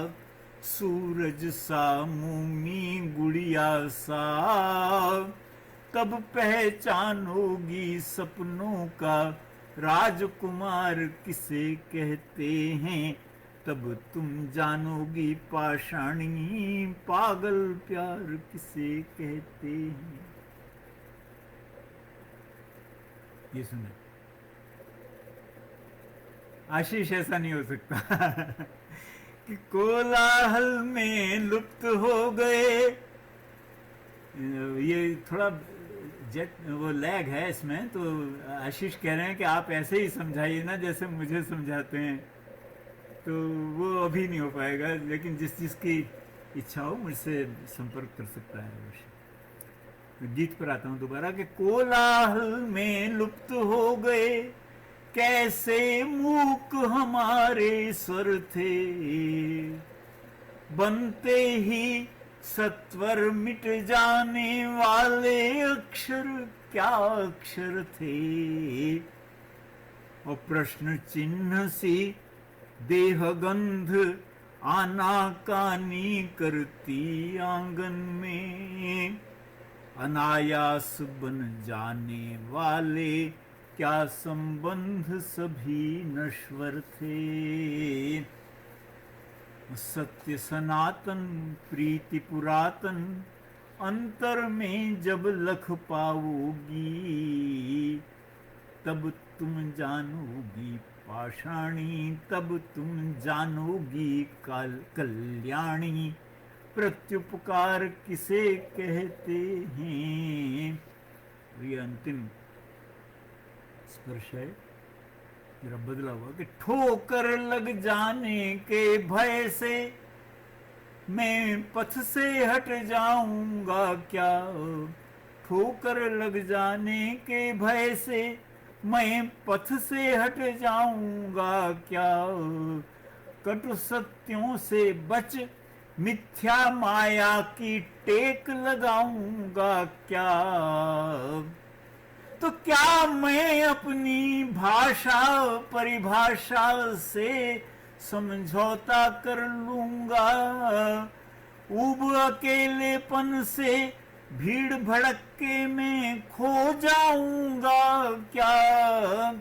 सूरज सा मोमी गुड़िया सा, तब पहचानोगी सपनों का राजकुमार किसे कहते हैं, तब तुम जानोगी पाषाणी पागल प्यार किसे कहते हैं। ये सुने, आशीष ऐसा नहीं हो सकता कि कोलाहल में लुप्त हो गए। ये थोड़ा वो लैग है इसमें, तो आशीष कह रहे हैं कि आप ऐसे ही समझाइए ना जैसे मुझे समझाते हैं, तो वो अभी नहीं हो पाएगा, लेकिन जिस चीज़ की इच्छा हो मुझसे संपर्क कर सकता है अवश्य। गीत पर आता हूँ दोबारा कि कोलाहल में लुप्त हो गए, कैसे मूक हमारे स्वर थे, बनते ही सत्वर मिट जाने वाले अक्षर क्या अक्षर थे, और प्रश्न चिन्ह सी देहगंध आनाकानी करती आंगन में, अनायास बन जाने वाले क्या संबंध सभी नश्वर थे। सत्य सनातन प्रीति पुरातन अंतर में जब लख पाओगी, तब तुम जानोगी पाषाणी, तब तुम जानोगी कल्याणी। प्रत्युपकार किसे कहते हैं। ये अंतिम स्पर्श है, जरा बदला हुआ कि ठोकर लग जाने के भय से मैं पथ से हट जाऊंगा क्या। ठोकर लग जाने के भय से मैं पथ से हट जाऊंगा क्या। कटु सत्यों से बच मिथ्या माया की टेक लगाऊंगा क्या। तो क्या मैं अपनी भाषा परिभाषा से समझौता कर लूंगा। ऊब अकेलेपन से भीड़ भड़के में खो जाऊंगा क्या।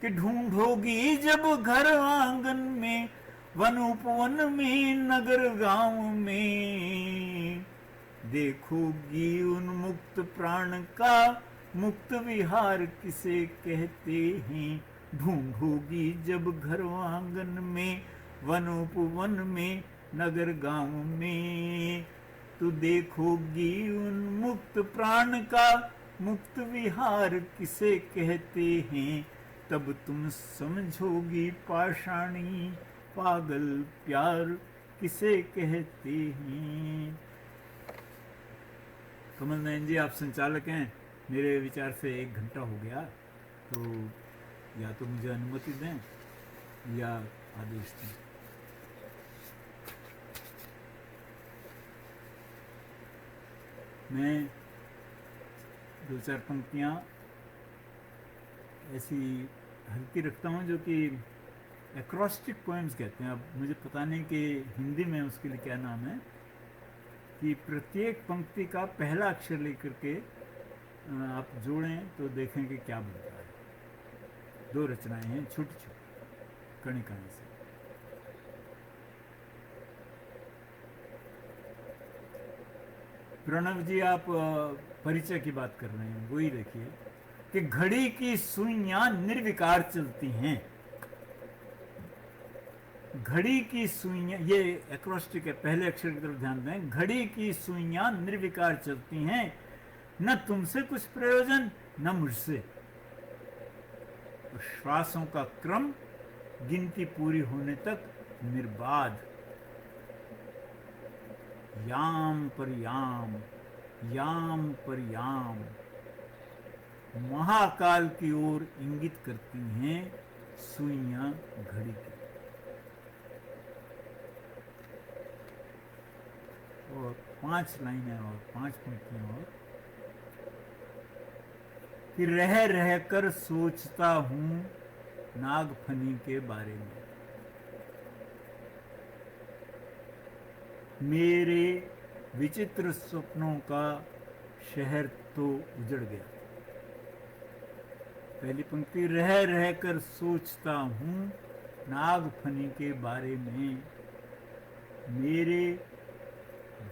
कि ढूंढोगी जब घर आंगन में, वन उपवन में, नगर गांव में, देखोगी उन्मुक्त प्राण का मुक्त विहार किसे कहते हैं। ढूंढोगी जब घर आंगन में, वन उपवन में, नगर गांव में, तो देखोगी उन्मुक्त प्राण का मुक्त विहार किसे कहते हैं। तब तुम समझोगी पाषाणी पागल प्यार किसे कहते हैं। कमल नयन जी, आप संचालक हैं। मेरे विचार से 1 घंटा हो गया, तो या तो मुझे अनुमति दें या आदेश दें। मैं 2-4 पंक्तियाँ ऐसी हल्की रखता हूँ जो कि एक्रोस्टिक पोएम्स कहते हैं। अब मुझे पता नहीं कि हिंदी में उसके लिए क्या नाम है, कि प्रत्येक पंक्ति का पहला अक्षर लेकर के आप जोड़ें तो देखेंगे क्या बनता है। 2 रचनाएं हैं छोटी छोटी कणिकाएं से। प्रणव जी, आप परिचय की बात कर रहे हैं, वही देखिए कि घड़ी की सुइयां निर्विकार चलती हैं। घड़ी की सुइयां, ये एक्रोस्टिक है, पहले अक्षर की तरफ ध्यान दें। घड़ी की सुइयां निर्विकार चलती हैं, न तुमसे कुछ प्रयोजन न मुझसे। श्वासों का क्रम गिनती पूरी होने तक निर्बाध। याम पर याम, याम पर याम महाकाल की ओर इंगित करती हैं सुइयां घड़ी की। और 5 लाइनें और 5 पंक्तियां और कि रह रह कर सोचता हूं नागफनी के बारे में। मेरे विचित्र सपनों का शहर तो उजड़ गया। पहली पंक्ति, रह रह कर सोचता हूं नागफनी के बारे में। मेरे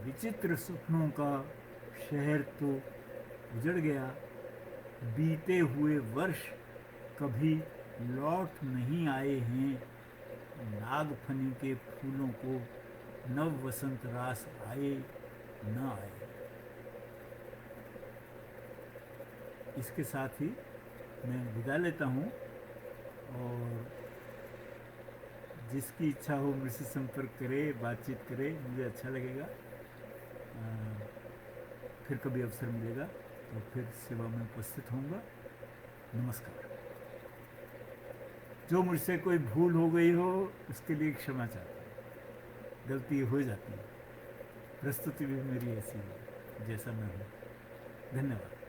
विचित्र सपनों का शहर तो उजड़ गया। बीते हुए वर्ष कभी लौट नहीं आए हैं। नागफनी के फूलों को नव वसंत रास आए न आए। इसके साथ ही मैं विदा लेता हूँ, और जिसकी इच्छा हो मुझसे संपर्क करे, बातचीत करे, मुझे अच्छा लगेगा। फिर कभी अवसर मिलेगा तो फिर सेवा में उपस्थित होऊंगा। नमस्कार। जो मुझसे कोई भूल हो गई हो उसके लिए क्षमा चाहता हूँ। गलती हो जाती है, प्रस्तुति भी मेरी ऐसी है जैसा मैं हूँ। धन्यवाद।